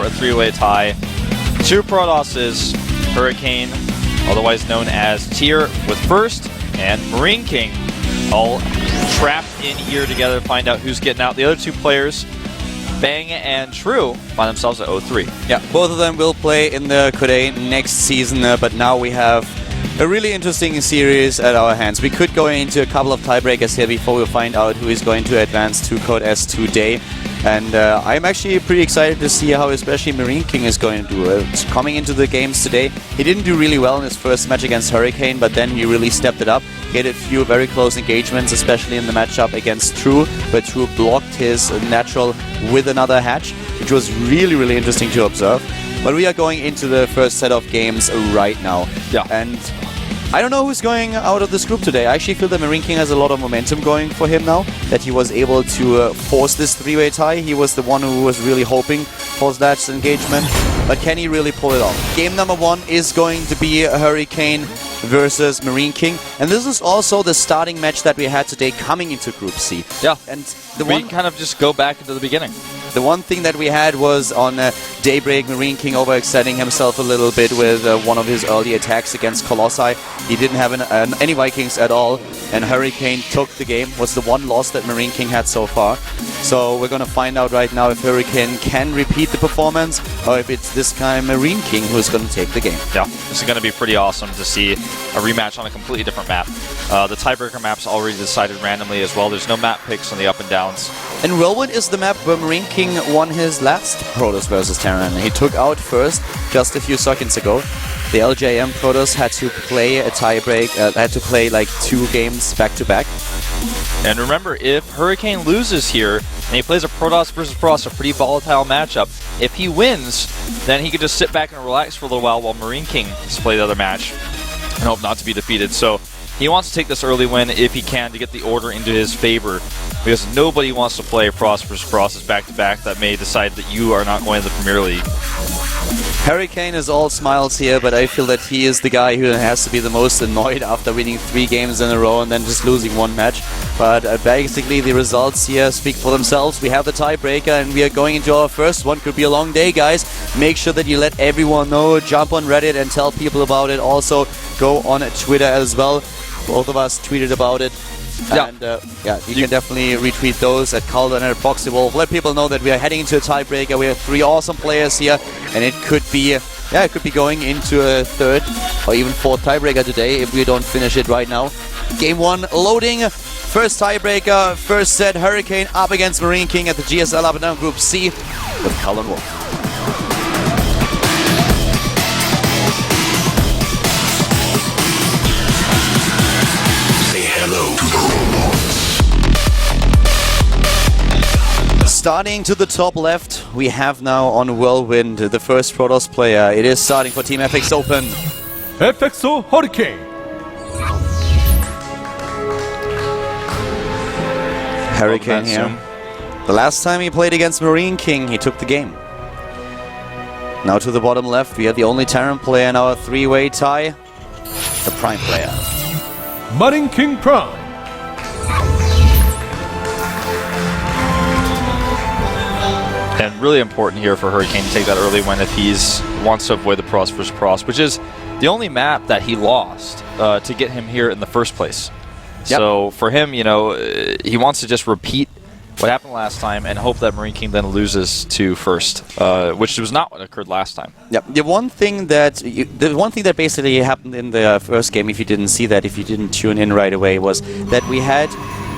a three-way tie. Two Protosses, Hurricane, otherwise known as Tier with first, and MarineKing, all trapped in here together to find out who's getting out. The other two players, Bang and True, find themselves at 0-3. Yeah, both of them will play in the Korea next season, but now we have a really interesting series at our hands. We could go into a couple of tiebreakers here before we find out who is going to advance to Code S today. And I'm actually pretty excited to see how especially MarineKing is going to do. Coming into the games today, he didn't do really well in his first match against Hurricane, but then he really stepped it up. He had a few very close engagements, especially in the matchup against True, where True blocked his natural with another hatch, which was really, really interesting to observe. But we are going into the first set of games right now. Yeah. And I don't know who's going out of this group today. I actually feel that MarineKing has a lot of momentum going for him now, that he was able to force this three-way tie. He was the one who was really hoping for that engagement, but can he really pull it off? Game number one is going to be Hurricane versus MarineKing, and this is also the starting match that we had today coming into Group C. Yeah, and we can kind of just go back into the beginning. The one thing that we had was on Daybreak, MarineKing overextending himself a little bit with one of his early attacks against Colossi. He didn't have any Vikings at all, and Hurricane took the game. Was the one loss that MarineKing had so far. So we're going to find out right now if Hurricane can repeat the performance, or if it's this time MarineKing who's going to take the game. Yeah, this is going to be pretty awesome to see a rematch on a completely different map. The tiebreaker map's already decided randomly as well. There's no map picks on the up and downs. And Whirlwind is the map where MarineKing won his last Protoss versus Terran. He took out first just a few seconds ago. The LJM Protoss had to play a tiebreak, had to play like 2 games back to back. And remember, if Hurricane loses here, and he plays a Protoss versus Protoss, a pretty volatile matchup, if he wins, then he could just sit back and relax for a little while MarineKing plays the other match and hope not to be defeated. So he wants to take this early win if he can to get the order into his favor, because nobody wants to play Protoss versus Protoss back-to-back that may decide that you are not going to the Premier League. Hurricane is all smiles here, but I feel that he is the guy who has to be the most annoyed after winning 3 games in a row and then just losing 1 match. But basically the results here speak for themselves. We have the tiebreaker and we are going into our first one. Could be a long day, guys. Make sure that you let everyone know. Jump on Reddit and tell people about it. Also, go on Twitter as well. Both of us tweeted about it. Yeah. And yeah, you can definitely retweet those at Calder and at Proxywolf. Let people know that we are heading into a tiebreaker. We have 3 awesome players here, and it could be, yeah, it could be going into a 3rd or even 4th tiebreaker today if we don't finish it right now. Game 1 loading. First tiebreaker, first set. Hurricane up against MarineKing at the GSL Up and Down Group C with Calder and Wolf. Starting to the top left, we have now on Whirlwind the first Protoss player. It is starting for Team FX Open. FXO Hurricane. Hurricane here. The last time he played against MarineKing, he took the game. Now to the bottom left, we have the only Terran player in our 3-way tie, the Prime player. MarineKing Prime. And really important here for Hurricane to take that early win if he wants to avoid the Protoss versus Protoss, which is the only map that he lost to get him here in the first place. Yep. So for him, you know, he wants to just repeat what happened last time and hope that MarineKing then loses to first, which was not what occurred last time. Yep. The one thing that basically happened in the first game, if you didn't see that, if you didn't tune in right away, was that we had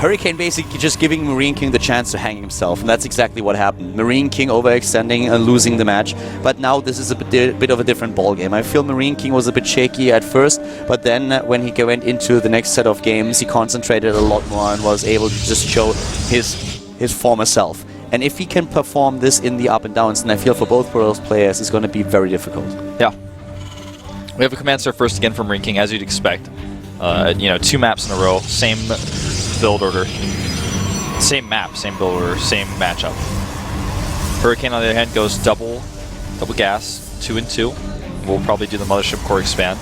Hurricane basically just giving MarineKing the chance to hang himself, and that's exactly what happened. MarineKing overextending and losing the match, but now this is a bit of a different ballgame. I feel MarineKing was a bit shaky at first, but then when he went into the next set of games, he concentrated a lot more and was able to just show his former self. And if he can perform this in the up and downs, then I feel for both Protoss players it's going to be very difficult. Yeah. We have a command serve first again from MarineKing, as you'd expect. You know, 2 maps in a row, same build order. Same map, same build order, same matchup. Hurricane, on the other hand, goes double gas, 2 and 2. We'll probably do the Mothership Core expand.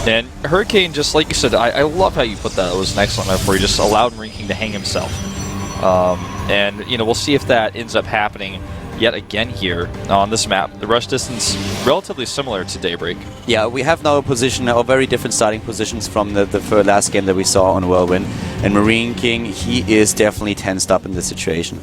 And Hurricane, just like you said, I love how you put that. It was an excellent metaphor. He just allowed MarineKing to hang himself. And, you know, we'll see if that ends up happening yet again here on this map. The rush distance relatively similar to Daybreak. Yeah, we have now a position, or very different starting positions from the last game that we saw on Whirlwind. And MarineKing, he is definitely tensed up in this situation.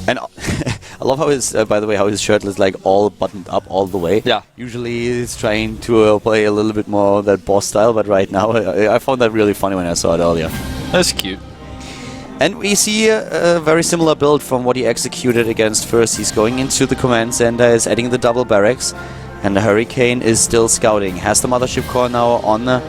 And I love how his, by the way, how his shirt is like all buttoned up all the way. Yeah. Usually he's trying to play a little bit more of that boss style, but right now I found that really funny when I saw it earlier. That's cute. And we see a very similar build from what he executed against first. He's going into the command center, is adding the double barracks, and the Hurricane is still scouting. Has the mothership core now on the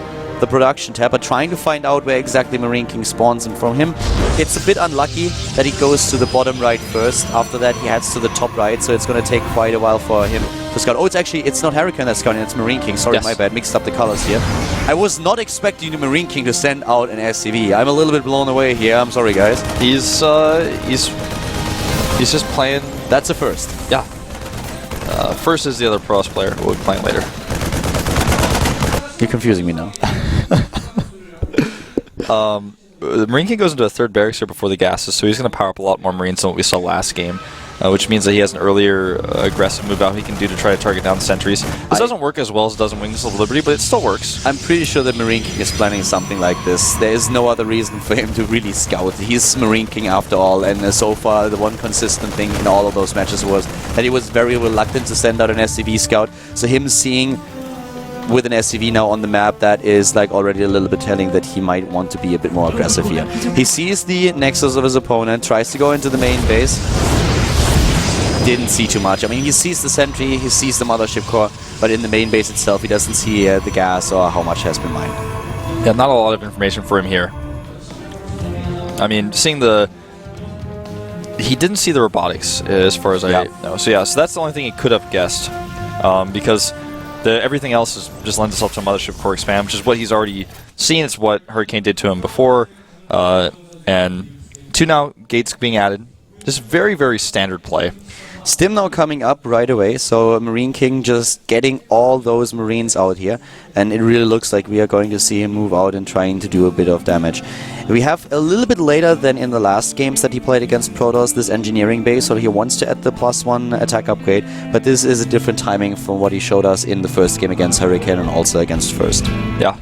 production tab, but trying to find out where exactly MarineKing spawns. And from him, it's a bit unlucky that he goes to the bottom right first. After that, he heads to the top right, so it's going to take quite a while for him to scout. Oh, it's not Hurricane that's scouting, it's MarineKing. Sorry, yes. My bad, mixed up the colors here. I was not expecting the MarineKing to send out an SCV. I'm a little bit blown away here. I'm sorry, guys. He's just playing. That's a first. Yeah. First is the other pros player who we'll be playing later. You're confusing me now. The MarineKing goes into a third barracks here before the gases, so he's going to power up a lot more Marines than what we saw last game, which means that he has an earlier aggressive move out he can do to try to target down the sentries. This doesn't work as well as it does in Wings of Liberty, but it still works. I'm pretty sure that MarineKing is planning something like this. There is no other reason for him to really scout. He's MarineKing after all, and so far the one consistent thing in all of those matches was that he was very reluctant to send out an SCV scout. So him seeing with an SCV now on the map, that is like already a little bit telling that he might want to be a bit more aggressive here. He sees the Nexus of his opponent, tries to go into the main base. Didn't see too much. I mean, he sees the sentry, he sees the mothership core, but in the main base itself, he doesn't see the gas or how much has been mined. Yeah, not a lot of information for him here. I mean, seeing the... He didn't see the robotics, as far as I know. So yeah, so that's the only thing he could have guessed. Because everything else just lends itself to a mothership core expand, which is what he's already seen. It's what Hurricane did to him before. And 2 now gates being added. Just very, very standard play. Stim now coming up right away, so MarineKing just getting all those Marines out here, and it really looks like we are going to see him move out and trying to do a bit of damage. We have a little bit later than in the last games that he played against Protoss this engineering base, so he wants to add the +1 attack upgrade, but this is a different timing from what he showed us in the first game against Hurricane and also against First. Yeah.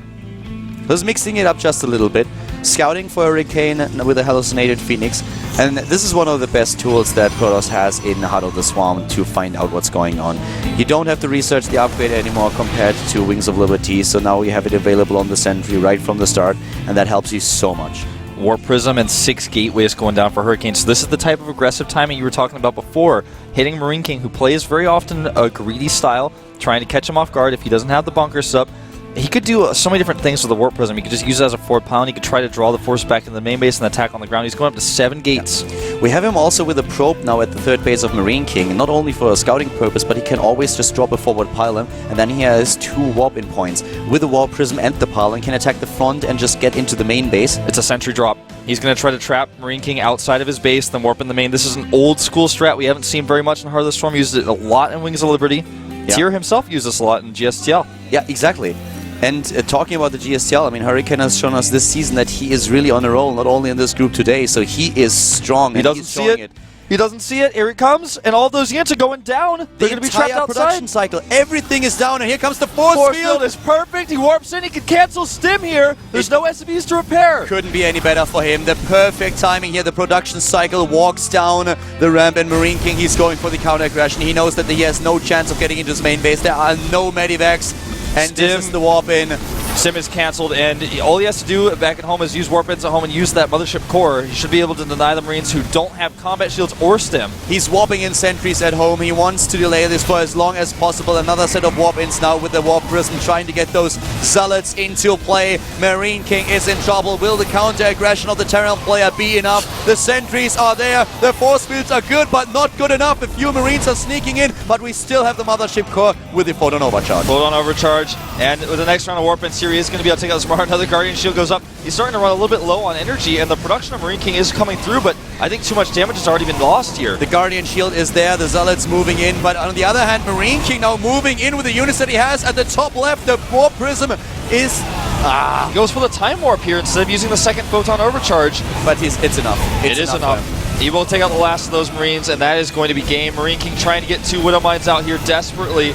Just mixing it up just a little bit. Scouting for Hurricane with a hallucinated Phoenix. And this is one of the best tools that Protoss has in Heart of the Swarm to find out what's going on. You don't have to research the upgrade anymore compared to Wings of Liberty, so now you have it available on the Sentry right from the start, and that helps you so much. Warp Prism and 6 gateways going down for Hurricane. So this is the type of aggressive timing you were talking about before. Hitting MarineKing, who plays very often a greedy style, trying to catch him off guard if he doesn't have the bunkers up. He could do so many different things with the Warp Prism. He could just use it as a forward pound. He could try to draw the force back into the main base and attack on the ground. He's going up to 7 gates. Yeah. We have him also with a probe now at the third base of MarineKing, not only for a scouting purpose, but he can always just drop a forward pylon, and then he has 2 warp-in points. With the Warp Prism and the pylon, can attack the front and just get into the main base. It's a sentry drop. He's going to try to trap MarineKing outside of his base, then warp in the main. This is an old school strat we haven't seen very much in Heart of the Storm. Used it a lot in Wings of Liberty. Yeah. Tyr himself used this a lot in GSTL. Yeah, exactly. And talking about the GSTL, I mean, Hurricane has shown us this season that he is really on a roll, not only in this group today, so he is strong. He doesn't see it. He doesn't see it. Here it comes, and all those units are going down. They're going to be trapped outside. Production cycle, everything is down, and here comes the force field. Is perfect. He warps in. He can cancel Stim here. There's no SCVs to repair. Couldn't be any better for him. The perfect timing here. The production cycle walks down the ramp, and MarineKing, he's going for the counter aggression. He knows that he has no chance of getting into his main base. There are no medivacs, and Stim. This is the warp in. Sim is cancelled, and all he has to do back at home is use warp-ins at home and use that mothership core. He should be able to deny the Marines who don't have combat shields or stim. He's warping in sentries at home. He wants to delay this for as long as possible. Another set of warp-ins now with the Warp Prism, trying to get those Zealots into play. MarineKing is in trouble. Will the counter-aggression of the Terran player be enough? The sentries are there. The force fields are good, but not good enough. A few Marines are sneaking in, but we still have the mothership core with the photon overcharge. Photon overcharge, and with the next round of warp-ins here, he is going to be able to take out Smart. Another Guardian Shield goes up. He's starting to run a little bit low on energy, and the production of MarineKing is coming through, but I think too much damage has already been lost here. The Guardian Shield is there, the Zealots moving in, but on the other hand, MarineKing now moving in with the units that he has at the top left. The Warp Prism is... He goes for the Time Warp here instead of using the second Photon Overcharge. But it's enough. It is enough. He will take out the last of those Marines, and that is going to be game. MarineKing trying to get 2 Widow Mines out here desperately.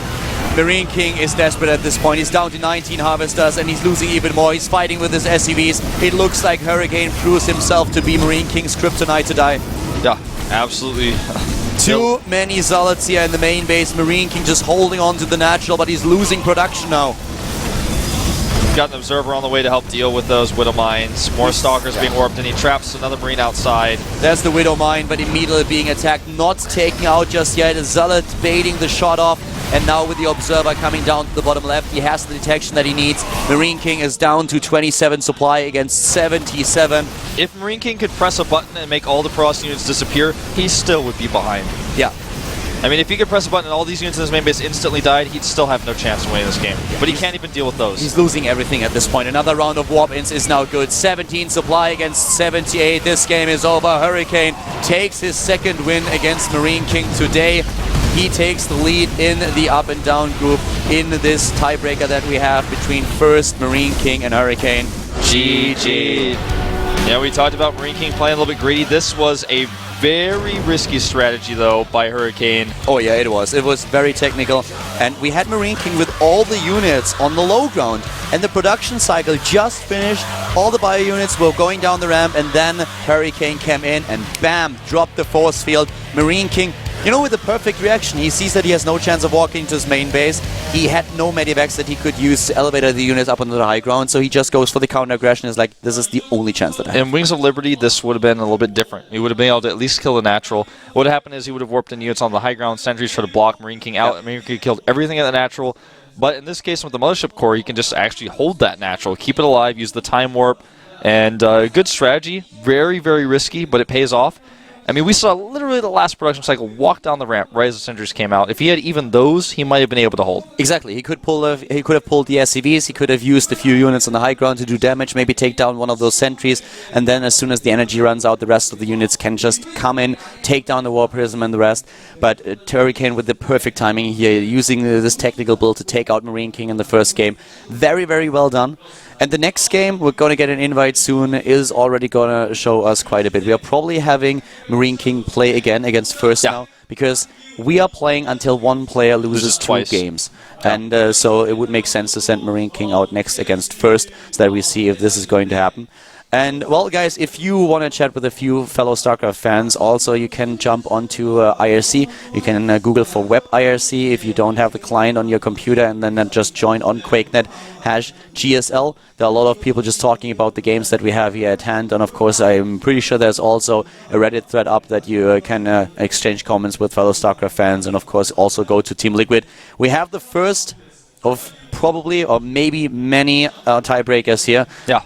MarineKing is desperate at this point. He's down to 19 Harvesters and he's losing even more. He's fighting with his SCVs. It looks like Hurricane proves himself to be MarineKing's kryptonite to die. Yeah, absolutely. Too many Zealots here in the main base. MarineKing just holding on to the natural, but he's losing production now. Got an Observer on the way to help deal with those Widow Mines. More Stalkers being warped, and he traps another Marine outside. There's the Widow Mine, but immediately being attacked. Not taken out just yet. Zealot baiting the shot off. And now with the Observer coming down to the bottom left, he has the detection that he needs. MarineKing is down to 27 supply against 77. If MarineKing could press a button and make all the Protoss units disappear, he still would be behind. Yeah. I mean, if he could press a button and all these units in his main base instantly died, he'd still have no chance of winning this game. But he can't even deal with those. He's losing everything at this point. Another round of warp-ins is now good. 17 supply against 78. This game is over. Hurricane takes his second win against MarineKing today. He takes the lead in the up and down group in this tiebreaker that we have between first MarineKing and Hurricane. GG. Yeah, we talked about MarineKing playing a little bit greedy. This was a very risky strategy, though, by Hurricane. Oh, yeah, it was. It was very technical. And we had MarineKing with all the units on the low ground. And the production cycle just finished. All the bio units were going down the ramp. And then Hurricane came in and bam, dropped the force field. MarineKing, you know, with the perfect reaction. He sees that he has no chance of walking into his main base. He had no medivacs that he could use to elevate the units up onto the high ground, so he just goes for the counter aggression. Is like, this is the only chance that I have. In Wings of Liberty, this would have been a little bit different. He would have been able to at least kill the natural. What would happen is he would have warped in units on the high ground, sentries try to block MarineKing out. Yep. MarineKing killed everything at the natural. But in this case, with the Mothership Core, he can just actually hold that natural, keep it alive, use the time warp, and good strategy. Very, very risky, but it pays off. I mean, we saw literally the last production cycle walk down the ramp right as the sentries came out. If he had even those, he might have been able to hold. Exactly. He could have pulled the SCVs. He could have used a few units on the high ground to do damage, maybe take down one of those sentries, and then as soon as the energy runs out, the rest of the units can just come in, take down the War Prism and the rest. But Hurricane with the perfect timing here, using this technical build to take out MarineKing in the first game. Very, very well done. And the next game, we're going to get an invite soon, is already going to show us quite a bit. We are probably having MarineKing play again against First now, because we are playing until one player loses 2 games. Yeah. And so it would make sense to send MarineKing out next against First, so that we see if this is going to happen. And, well, guys, if you want to chat with a few fellow StarCraft fans, also you can jump onto IRC. You can Google for web IRC if you don't have the client on your computer, and then just join on QuakeNet #GSL. There are a lot of people just talking about the games that we have here at hand. And, of course, I'm pretty sure there's also a Reddit thread up that you can exchange comments with fellow StarCraft fans. And, of course, also go to Team Liquid. We have the first of probably or maybe many tiebreakers here. Yeah.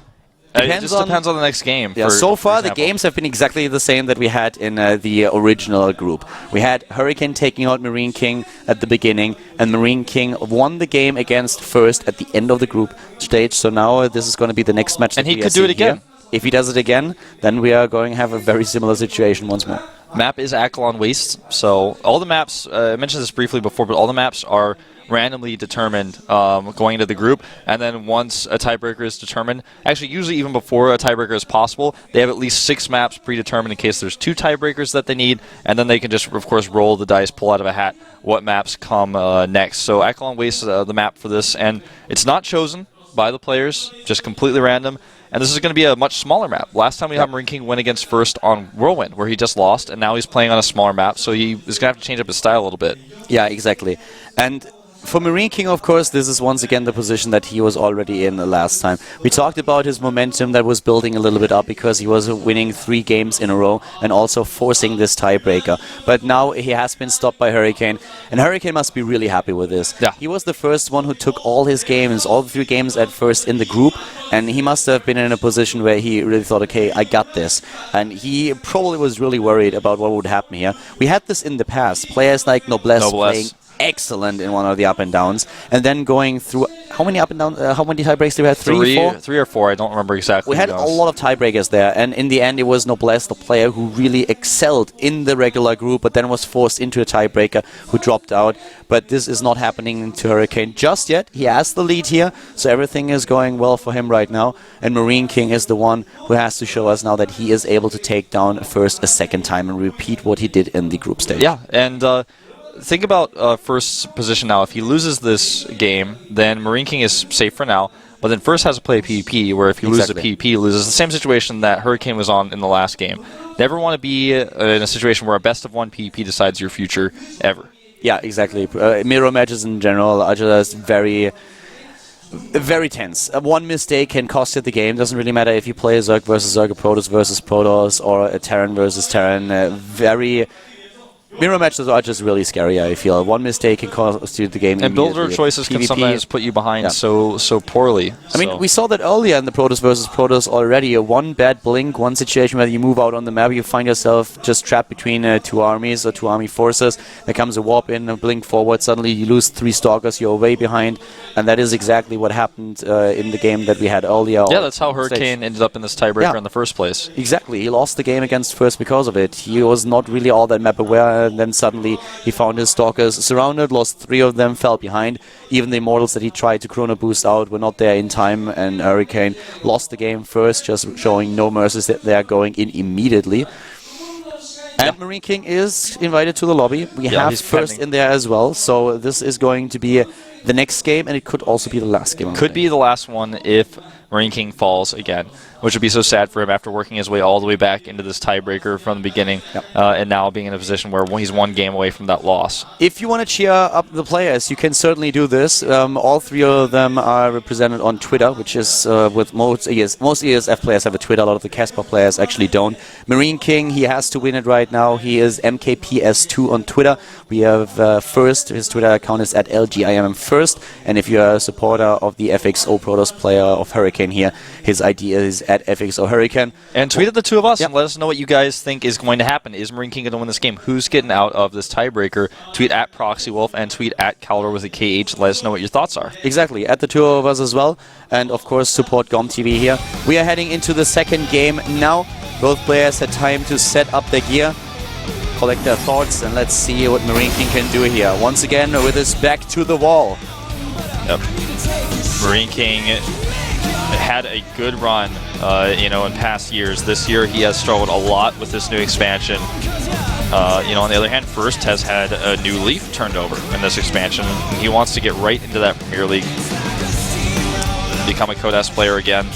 It just depends on the next game. Yeah, so far the games have been exactly the same that we had in the original group. We had Hurricane taking out MarineKing at the beginning, and MarineKing won the game against First at the end of the group stage. So now this is going to be the next match. And he could do it again. If he does it again, then we are going to have a very similar situation once more. Map is AUCTION Waste, so all the maps, I mentioned this briefly before, but all the maps are randomly determined going into the group, and then once a tiebreaker is determined, actually usually even before a tiebreaker is possible, they have at least 6 maps predetermined in case there's 2 tiebreakers that they need, and then they can just, of course, roll the dice, pull out of a hat what maps come next. So AUCTION Waste is the map for this, and it's not chosen by the players, just completely random. And this is going to be a much smaller map. Last time we had MarineKing win against First on Whirlwind, where he just lost, and now he's playing on a smaller map, so he is going to have to change up his style a little bit. Yeah, exactly. And for MarineKing, of course, this is once again the position that he was already in the last time. We talked about his momentum that was building a little bit up because he was winning 3 games in a row and also forcing this tiebreaker. But now he has been stopped by Hurricane, and Hurricane must be really happy with this. Yeah. He was the first one who took all his games, all the 3 games at first in the group, and he must have been in a position where he really thought, okay, I got this. And he probably was really worried about what would happen here. We had this in the past. Players like Noblesse. excellent in one of the up and downs, and then going through how many up and down, how many tiebreaks did we have? Three or four. I don't remember exactly. We had a lot of tiebreakers there, and in the end, it was Noblesse, the player who really excelled in the regular group, but then was forced into a tiebreaker, who dropped out. But this is not happening to Hurricane just yet. He has the lead here, so everything is going well for him right now. And MarineKing is the one who has to show us now that he is able to take down first a second time and repeat what he did in the group stage. Yeah, and think about first position now. If he loses this game, then MarineKing is safe for now. But then first has to play a PvP, where if he loses a PvP, he loses. The same situation that Hurricane was on in the last game. Never want to be in a situation where a best of one PvP decides your future, ever. Yeah, exactly. Mirror matches in general are just very tense. One mistake can cost you the game. Doesn't really matter if you play a Zerg versus Zerg, a Protoss versus Protoss, or a Terran versus Terran. Mirror matches are just really scary, I feel. One mistake can cost you the game. And builder choices can sometimes put you behind so poorly. I mean, we saw that earlier in the Protoss versus Protoss already. One bad blink, one situation where you move out on the map, you find yourself just trapped between two armies or two army forces. There comes a warp in, a blink forward, suddenly you lose 3 Stalkers, you're way behind. And that is exactly what happened in the game that we had earlier. Yeah, that's how Hurricane ended up in this tiebreaker in the first place. Exactly. He lost the game against First because of it. He was not really all that map aware, and then suddenly he found his Stalkers surrounded, lost 3 of them, fell behind. Even the Immortals that he tried to Chrono Boost out were not there in time, and Hurricane lost the game first, just showing no mercies that they are going in immediately. And MarineKing is invited to the lobby. We have first in there as well, so this is going to be the next game, and it could also be the last game. Could be the last one if MarineKing falls again, which would be so sad for him after working his way all the way back into this tiebreaker from the beginning, and now being in a position where he's 1 game away from that loss. If you want to cheer up the players, you can certainly do this. All 3 of them are represented on Twitter, which is with most ESF players have a Twitter. A lot of the Casper players actually don't. MarineKing, he has to win it right now. He is MKPS2 on Twitter. We have first, his Twitter account is at LGIMM1st, and if you're a supporter of the FXO Protoss player of Hurricane here, his ID is at FXO Hurricane. And tweet at the 2 of us and let us know what you guys think is going to happen. Is MarineKing going to win this game? Who's getting out of this tiebreaker? Tweet at ProxyWolf and tweet at Caldor with a KH. Let us know what your thoughts are. Exactly, at the 2 of us as well. And of course, support GOMTV here. We are heading into the second game now. Both players had time to set up their gear, collect their thoughts, and let's see what MarineKing can do here. Once again, with his back to the wall. Yep. MarineKing had a good run, in past years. This year, he has struggled a lot with this new expansion. On the other hand, First has had a new leaf turned over in this expansion. He wants to get right into that Premier League, become a Code S player again.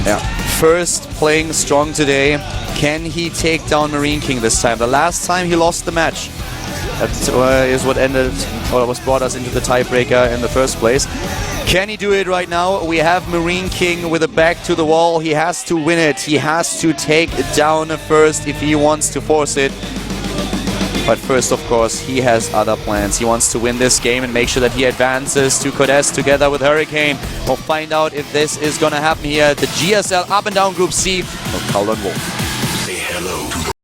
Yeah. First playing strong today. Can he take down MarineKing this time? The last time he lost the match. That is what ended, or was brought us into the tiebreaker in the first place. Can he do it right now? We have MarineKing with a back to the wall. He has to win it. He has to take it down first if he wants to force it. But first, of course, he has other plans. He wants to win this game and make sure that he advances to Code S together with Hurricane. We'll find out if this is going to happen here at the GSL Up and Down Group C of Caldor Wolf. Say hello to